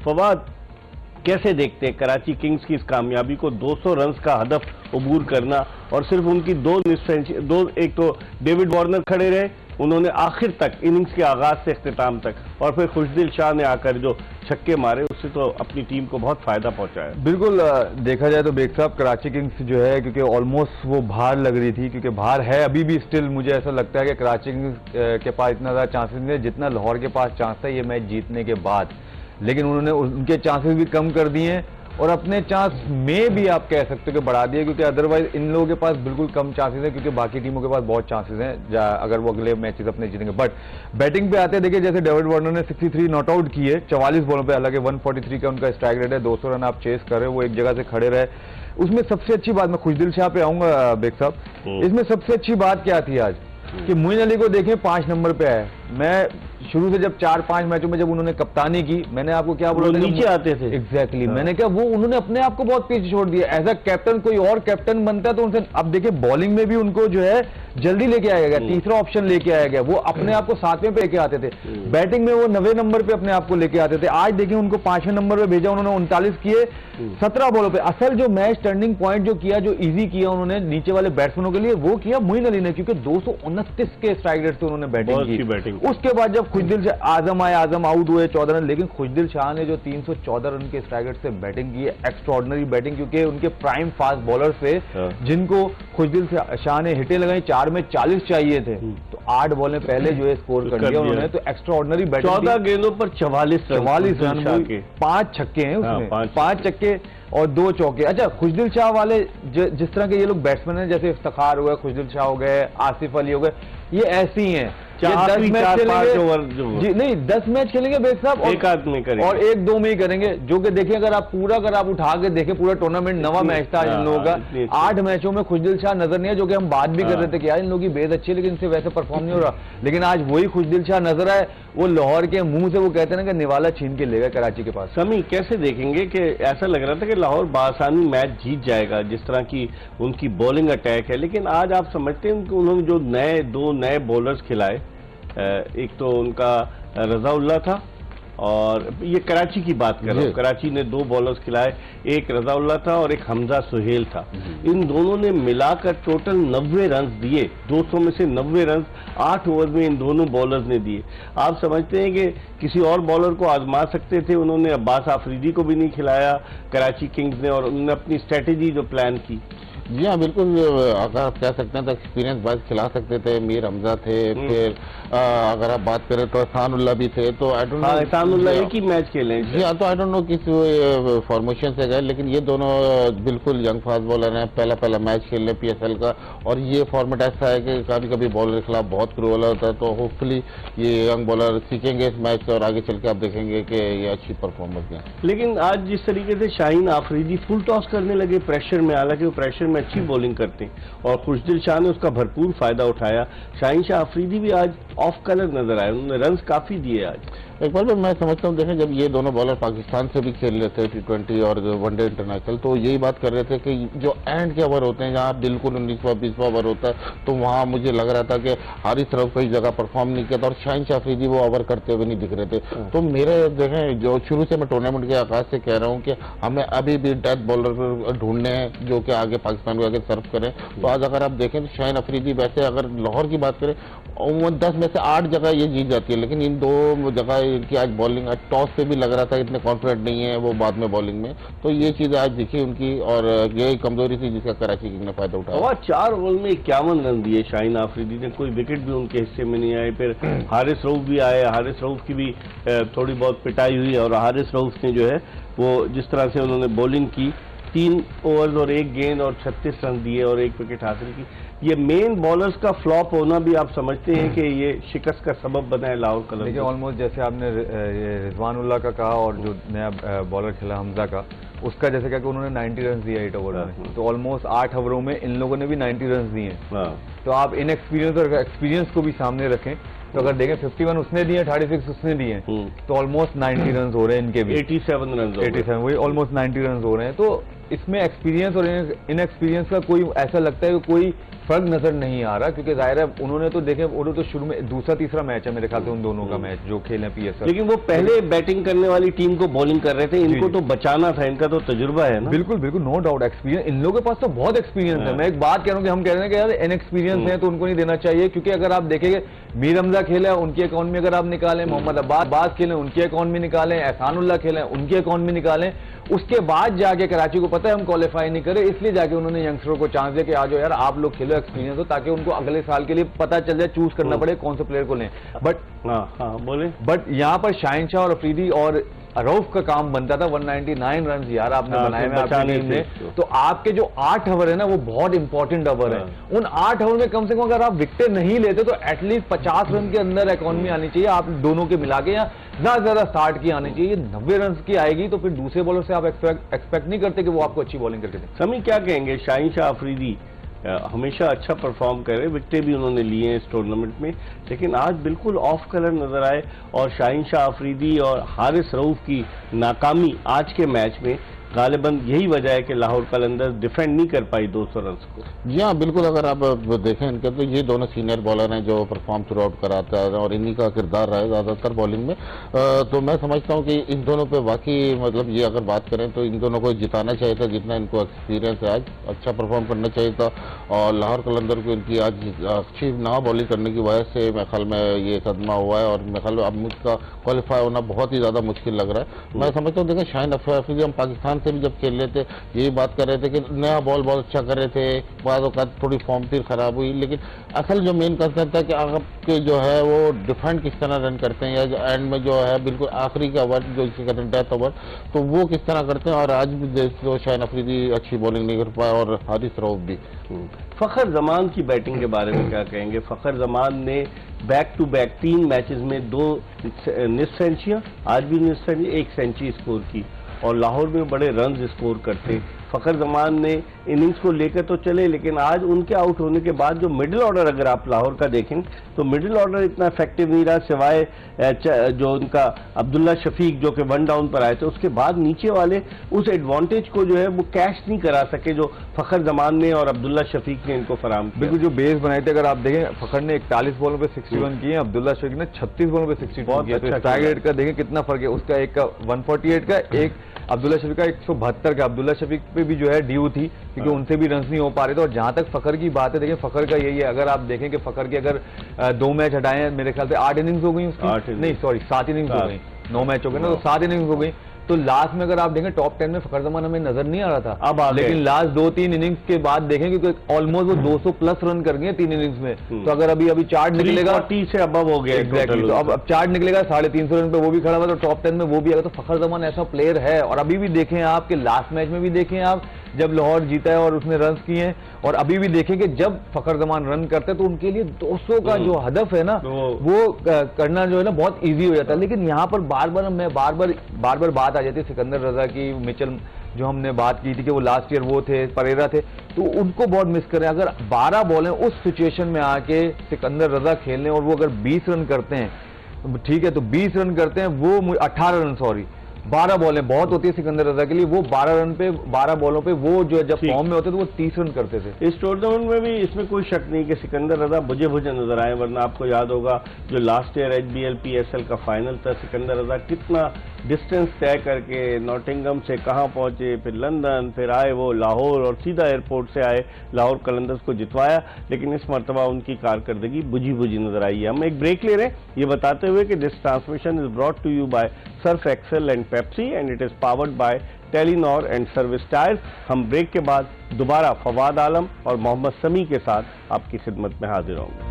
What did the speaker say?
फवाद, कैसे देखते हैं कराची किंग्स की इस कामयाबी को? 200 रन का हदफ अबूर करना और सिर्फ उनकी एक तो डेविड वार्नर खड़े रहे, उन्होंने आखिर तक इनिंग्स के आगाज से इख्तिताम तक, और फिर खुशदिल शाह ने आकर जो छक्के मारे उससे तो अपनी टीम को बहुत फायदा पहुंचाया। बिल्कुल देखा जाए तो बेग साहब कराची किंग्स जो है, क्योंकि ऑलमोस्ट वो बाहर लग रही थी, क्योंकि बाहर है अभी भी स्टिल मुझे ऐसा लगता है कि कराची किंग्स के पास इतना ज़्यादा चांसेस नहीं है जितना लाहौर के पास चांस था ये मैच जीतने के बाद, लेकिन उन्होंने उनके चांसेस भी कम कर दिए हैं और अपने चांस में भी आप कह सकते हो कि बढ़ा दिए, क्योंकि अदरवाइज इन लोगों के पास बिल्कुल कम चांसेस हैं, क्योंकि बाकी टीमों के पास बहुत चांसेस हैं अगर वो अगले मैचेस अपने जीतेंगे। बट बैटिंग पे आते हैं, देखिए जैसे डेविड वार्नर ने 63 नॉट आउट किए 44 बॉलों पे, हालांकि 143 का उनका स्ट्राइक रेट है, 200 रन आप चेस कर रहे हो, वो एक जगह से खड़े रहे। उसमें सबसे अच्छी बात, मैं खुशदिल शाह पे आऊंगा बेग साहब, इसमें सबसे अच्छी बात क्या थी आज कि मोइन अली को देखें 5 नंबर पे आए। मैं शुरू से जब 4-5 मैचों में जब उन्होंने कप्तानी की, मैंने आपको क्या बोला, नीचे आते थे। एग्जैक्टली मैंने क्या, वो उन्होंने अपने आप को बहुत पीछे छोड़ दिया। एज अ कैप्टन कोई और कैप्टन बनता है तो उनसे, अब देखिए बॉलिंग में भी उनको जो है जल्दी लेके आया गया, तीसरा ऑप्शन लेके आया गया, वो अपने आप को 7वें पे लेके आते थे, बैटिंग में वो 90 नंबर पे अपने आप को लेके आते थे। आज देखिए उनको 5वें नंबर पे भेजा, उन्होंने 39 किए 17 बॉलों पे। असल जो मैच टर्निंग पॉइंट जो किया, जो इजी किया उन्होंने नीचे वाले बैट्समैनों के लिए, वो किया मोइन अली ने, क्योंकि 229 के स्ट्राइक रेट से उन्होंने बैटिंग की। उसके बाद जब खुशदिल शाह आजम आए, आजम आउट हुए 14 रन, लेकिन खुशदिल शाह ने जो 314 रन के स्ट्राइक रेट से बैटिंग की है, एक्स्ट्राऑर्डिनरी बैटिंग, क्योंकि उनके प्राइम फास्ट बॉलर से जिनको खुशदिल शाह ने हिटें लगाई, 4 में 40 चाहिए थे, तो 8 बॉलें पहले जो है स्कोर कर दिया उन्होंने, तो एक्स्ट्राऑर्डिनरी बैटिंग। 14 गेंदों पर 44 रन, 5 छक्के हैं उसमें, 5 छक्के और 2 चौके। अच्छा, खुशदिल शाह वाले जिस तरह के ये लोग बैट्समैन हैं, जैसे इफ्तिखार हो गए, खुशदिल शाह हो गए, आसिफ अली हो गए, ये ऐसी ही हैं। 10 मैच खेलेंगे जी, नहीं 10 मैच खेलेंगे बेग साहब, एक आध में करेंगे और 1-2 में ही करेंगे, जो कि देखिए अगर आप उठा के देखें पूरा टूर्नामेंट 9वां मैच था इन लोगों का, 8 मैचों में खुशदिल शाह नजर नहीं है, जो कि हम बात भी कर रहे थे कि यार इन लोगों की बेहद अच्छी है लेकिन इनसे वैसे परफॉर्म नहीं हो रहा, लेकिन आज वही खुशदिल शाह नजर आए, वो लाहौर के मुंह से वो कहते हैं ना कि निवाला छीन के ले गए कराची के पास। समी, कैसे देखेंगे कि ऐसा लग रहा था कि लाहौर बासानी मैच जीत जाएगा जिस तरह की उनकी बॉलिंग अटैक है, लेकिन आज आप समझते हैं कि उन्होंने जो 2 नए बॉलर्स खिलाए, एक तो उनका रजाउल्लाह था, और ये कराची की बात कर रहा हूँ, कराची ने 2 बॉलर्स खिलाए, एक रजाउल्लाह था और एक हमजा सुहेल था, इन दोनों ने मिलाकर टोटल 90 रन दिए, 200 में से 90 रन 8 ओवर में इन दोनों बॉलर्स ने दिए। आप समझते हैं कि किसी और बॉलर को आजमा सकते थे, उन्होंने अब्बास आफरीदी को भी नहीं खिलाया कराची किंग्स ने, और उन्होंने अपनी स्ट्रेटेजी जो प्लान की। जी हाँ, बिल्कुल, अगर आप कह सकते हैं तो एक्सपीरियंस बाइज खिला सकते थे, मीर हमजा थे, फिर अगर आप बात करें तो एहसानुल्लाह भी थे, तो आई डोंट नो, एहसानुल्लाह एक ही मैच खेले जी हाँ, तो आई डोंट नो किस फॉर्मेशन से गए, लेकिन ये दोनों बिल्कुल यंग फास्ट बॉलर हैं, पहला मैच खेल रहे PSL का, और ये फॉर्मेट ऐसा है कि कभी कभी बॉलर के खिलाफ बहुत क्रूअल होता है, तो होपफुली ये यंग बॉलर सीखेंगे इस मैच से और आगे चल के आप देखेंगे कि ये अच्छी परफॉर्मेंस है। लेकिन आज जिस तरीके से शाहीन आफरीदी फुल टॉस करने लगे प्रेशर में, हालांकि वो प्रेशर में अच्छी बॉलिंग करते हैं और खुशदिल शाह ने उसका भरपूर फायदा उठाया, शाहीन शाह आफरीदी भी आज ऑफ कलर नजर आए, उन्होंने रन काफी दिए आज। एक बार मैं समझता हूँ, देखें जब ये दोनों बॉलर पाकिस्तान से भी खेल रहे थे T20 और वनडे इंटरनेशनल, तो यही बात कर रहे थे कि जो एंड के ओवर होते हैं जहाँ बिल्कुल 19वां-20वां ओवर होता है, तो वहाँ मुझे लग रहा था कि हारिस रऊफ कई जगह परफॉर्म नहीं किया था और शाहीन शाह अफरीदी वो ओवर करते हुए नहीं दिख रहे थे। तो मेरे देखें, जो शुरू से मैं टूर्नामेंट के आगाज से कह रहा हूँ कि हमें अभी भी डेथ बॉलर ढूंढने हैं जो कि आगे पाकिस्तान को आगे सर्व करें। तो आज अगर आप देखें तो शाहीन अफरीदी, वैसे अगर लाहौर की बात करें 10 में से 8 जगह ये जीत जाती है, लेकिन इन 2 जगह इनकी आज बॉलिंग, आज टॉस से भी लग रहा था इतने कॉन्फिडेंट नहीं है वो बाद में बॉलिंग में, तो ये चीज आज दिखी उनकी और यही कमजोरी थी जिसका कराची किंग ने फायदा उठाया। 4 ओवर में 51 रन दिए शाहीन आफरीदी ने, कोई विकेट भी उनके हिस्से में नहीं आए। फिर हारिस रऊफ भी आए, हारिस रऊफ की भी थोड़ी बहुत पिटाई हुई और हारिस रऊफ ने जो है वो जिस तरह से उन्होंने बॉलिंग की, 3 ओवर्स और 1 गेंद और 36 रन दिए और 1 विकेट हासिल की। ये मेन बॉलर्स का फ्लॉप होना भी आप समझते हैं कि ये शिकस्त का सबब बना है लाहौर कलर? देखिए ऑलमोस्ट जैसे आपने रिजवानुल्लाह का कहा और जो नया बॉलर खेला हमजा का, उसका जैसे क्या कि उन्होंने 90 रन दिया 8 ओवर में, तो ऑलमोस्ट 8 ओवरों में इन लोगों ने भी 90 रन दिए। तो आप इनएक्सपीरियंस और एक्सपीरियंस को भी सामने रखें, तो अगर देखें 51 उसने दिए, 36 उसने दिए, तो ऑलमोस्ट 90 रन हो रहे हैं इनके भी, 87 रन, 87 वही ऑलमोस्ट 90 रन हो रहे हैं। तो इसमें एक्सपीरियंस और इनएक्सपीरियंस का कोई ऐसा लगता है कि कोई फर्क नजर नहीं आ रहा, क्योंकि जाहिर है उन्होंने तो देखे, उन्होंने तो शुरू में दूसरा तीसरा मैच है मेरे ख्याल से उन दोनों का मैच जो खेले PSL। लेकिन वो पहले बैटिंग करने वाली टीम को बॉलिंग कर रहे थे, इनको तो बचाना था, इनका तो तजुर्बा है ना। बिल्कुल बिल्कुल, नो डाउट एक्सपीरियंस इन लोगों के पास तो बहुत एक्सपीरियंस है। मैं एक बात कह रहा हूँ कि हम कह रहे हैं कि यार इनएक्सपीरियंस है तो उनको नहीं देना चाहिए, क्योंकि अगर आप देखेंगे मीर हमजा खेला उनके अकाउंट में अगर आप निकालें, मोहम्मद अब्बास खेलें उनके अकाउंट में निकालें, एहसानुल्लाह खेलें उनके अकाउंट में निकालें, उसके बाद जाके कराची को पता है हम क्वालिफाई नहीं करे, इसलिए जाके उन्होंने यंगस्टरों को चांस दिया कि आ जाओ यार आप लोग खेलो, एक्सपीरियंस हो, ताकि उनको अगले साल के लिए पता चल जाए, चूज करना पड़े कौन से प्लेयर को लें। बट यहाँ पर शाहिन शाह और अफरीदी और रऊफ का काम बनता था। 199 रन यार आपने बनाए में आपकी टीम ने, तो आपके जो 8 ओवर है ना वो बहुत इंपॉर्टेंट ओवर है। उन 8 ओवर में कम से कम अगर आप विकेट नहीं लेते तो एटलीस्ट 50 रन के अंदर इकॉनमी आनी चाहिए आप दोनों के मिला के, या ज्यादा से ज्यादा 60 की आनी चाहिए। 90 रन की आएगी तो फिर दूसरे बॉलर से आप एक्सपेक्ट नहीं करते कि वो आपको अच्छी बॉलिंग करके दें। समी क्या कहेंगे, शाहिन शाह अफरीदी हमेशा अच्छा परफॉर्म करे, विकेटें भी उन्होंने लिए हैं इस टूर्नामेंट में, लेकिन आज बिल्कुल ऑफ कलर नजर आए, और शाहिन शाह अफरीदी और हारिस रऊफ की नाकामी आज के मैच में गालिबन यही वजह है कि लाहौर कलंदर्स डिफेंड नहीं कर पाई 200 रन को। जी हाँ बिल्कुल, अगर आप देखें इनके तो ये दोनों सीनियर बॉलर हैं जो परफॉर्म थ्रू आउट कराते हैं और इन्हीं का किरदार रहा है ज़्यादातर बॉलिंग में। तो मैं समझता हूँ कि इन दोनों पे वाकई मतलब ये अगर बात करें तो इन दोनों को जिताना चाहिए था, जितना इनको एक्सपीरियंस है आज अच्छा परफॉर्म करना चाहिए था। और लाहौर कलंदर को इनकी आज अच्छी ना बॉलिंग करने की वजह से मेरे ख्याल में ये सदमा हुआ है, और मेरे ख्याल में अब मुझका क्वालिफाई होना बहुत ही ज़्यादा मुश्किल लग रहा है। मैं समझता हूँ देखें शाहिन अफरीदी हम पाकिस्तान से भी जब खेल रहे थे यही बात कर रहे थे कि नया बॉल बहुत अच्छा कर रहे थे, बाद वक्त थोड़ी फॉर्म फिर खराब हुई, लेकिन असल जो मेन कंसेप्ट है कि आपके जो है वो डिफेंड किस तरह रन करते हैं, या जो एंड में जो है बिल्कुल आखिरी का ओवर जो इसे कहते हैं डेथ ओवर, तो वो किस तरह करते हैं। और आज भी तो शाहिन अफरीदी अच्छी बॉलिंग नहीं कर पाया और हारिस रऊफ भी। फखर जमान की बैटिंग के बारे में क्या कहेंगे? फखर जमान ने बैक टू बैक 3 मैचेस में 2 निस्फ सेंचुरियां, आज भी निस्फ सेंचुरी, 1 सेंचुरी स्कोर की, और लाहौर में बड़े रन स्कोर करते। फखर जमान ने इनिंग्स को लेकर तो चले, लेकिन आज उनके आउट होने के बाद जो मिडिल ऑर्डर अगर आप लाहौर का देखें तो मिडिल ऑर्डर इतना इफेक्टिव नहीं रहा, सिवाय जो उनका अब्दुल्ला शफीक जो कि 1 डाउन पर आए थे, उसके बाद नीचे वाले उस एडवांटेज को जो है वो कैश नहीं करा सके जो फखर जमान ने और अब्दुल्ला शफीक ने इनको फराम किया। बिल्कुल, जो बेस बनाए थे अगर आप देखें, फखर ने 41 बॉलों पे 61 किए, अब्दुल्ला शफीक ने 36 बॉलों पे 62 किए। तो स्ट्राइक रेट का देखें कितना फर्क है, उसका एक का 148 का, एक अब्दुल्ला शफीक का 172 का। अब्दुल्ला शफीक पे भी जो है ड्यू थी क्योंकि उनसे भी रन नहीं हो पा रहे थे। और जहां तक फखर की बात है, देखिए फखर का यही है, अगर आप देखें कि फखर के अगर 2 मैच हटाए हैं, मेरे ख्याल से 8 इनिंग्स हो गई उसकी, नहीं सॉरी 7 इनिंग्स हो गई, 9 मैच हो गए ना, तो 7 इनिंग्स हो गई। तो लास्ट में अगर आप देखें टॉप 10 में फखर जमान हमें नजर नहीं आ रहा था, अब लेकिन लास्ट 2-3 इनिंग्स के बाद देखें क्योंकि ऑलमोस्ट वो 200 प्लस रन कर गए 3 इनिंग्स में। तो अगर अभी चार्ट निकलेगा 340 से अबव हो गया एग्जैक्टली, तो अब चार्ट निकलेगा 350 रन पे वो भी खड़ा हुआ, तो टॉप 10 में वो भी आएगा। तो फखर जमान ऐसा प्लेयर है। और अभी भी देखें आप कि लास्ट मैच में भी देखें आप जब लाहौर जीता है और उसने रन किए हैं, और अभी भी देखें कि जब फखर जमान रन करते हैं तो उनके लिए 200 का जो हदफ है ना वो करना जो है ना बहुत इजी हो जाता है। लेकिन यहाँ पर बार बार बात आ जाती है सिकंदर रजा की, मिचेल जो हमने बात की थी कि वो लास्ट ईयर वो थे, परेरा थे, तो उनको बहुत मिस करें। अगर 12 बॉलें उस सिचुएशन में आके सिकंदर रजा खेलने और वो अगर 20 रन करते हैं, ठीक है, तो 20 रन करते हैं वो 18 रन, सॉरी 12 बॉलें बहुत होती है सिकंदर रजा के लिए, वो 12 रन पे 12 बॉलों पे वो जो जब फॉर्म में होते थे वो 30 रन करते थे। इस टूर्नामेंट में भी इसमें कोई शक नहीं कि सिकंदर रजा बुझे नजर आए, वरना आपको याद होगा जो लास्ट ईयर HBL PSL का फाइनल था, सिकंदर रजा कितना डिस्टेंस तय करके नॉटिंगम से कहां पहुंचे, फिर लंदन, फिर आए वो लाहौर और सीधा एयरपोर्ट से आए लाहौर कलंदर्स को जितवाया। लेकिन इस मरतबा उनकी कारकर्दगी बुझी नजर आई है। हम एक ब्रेक ले रहे हैं ये बताते हुए कि this transmission is brought to you by Surf Excel and Pepsi and it is powered by Telenor and Service Tyres. हम ब्रेक के बाद दोबारा फवाद आलम और मोहम्मद समी के साथ आपकी खिदमत में हाजिर होंगे।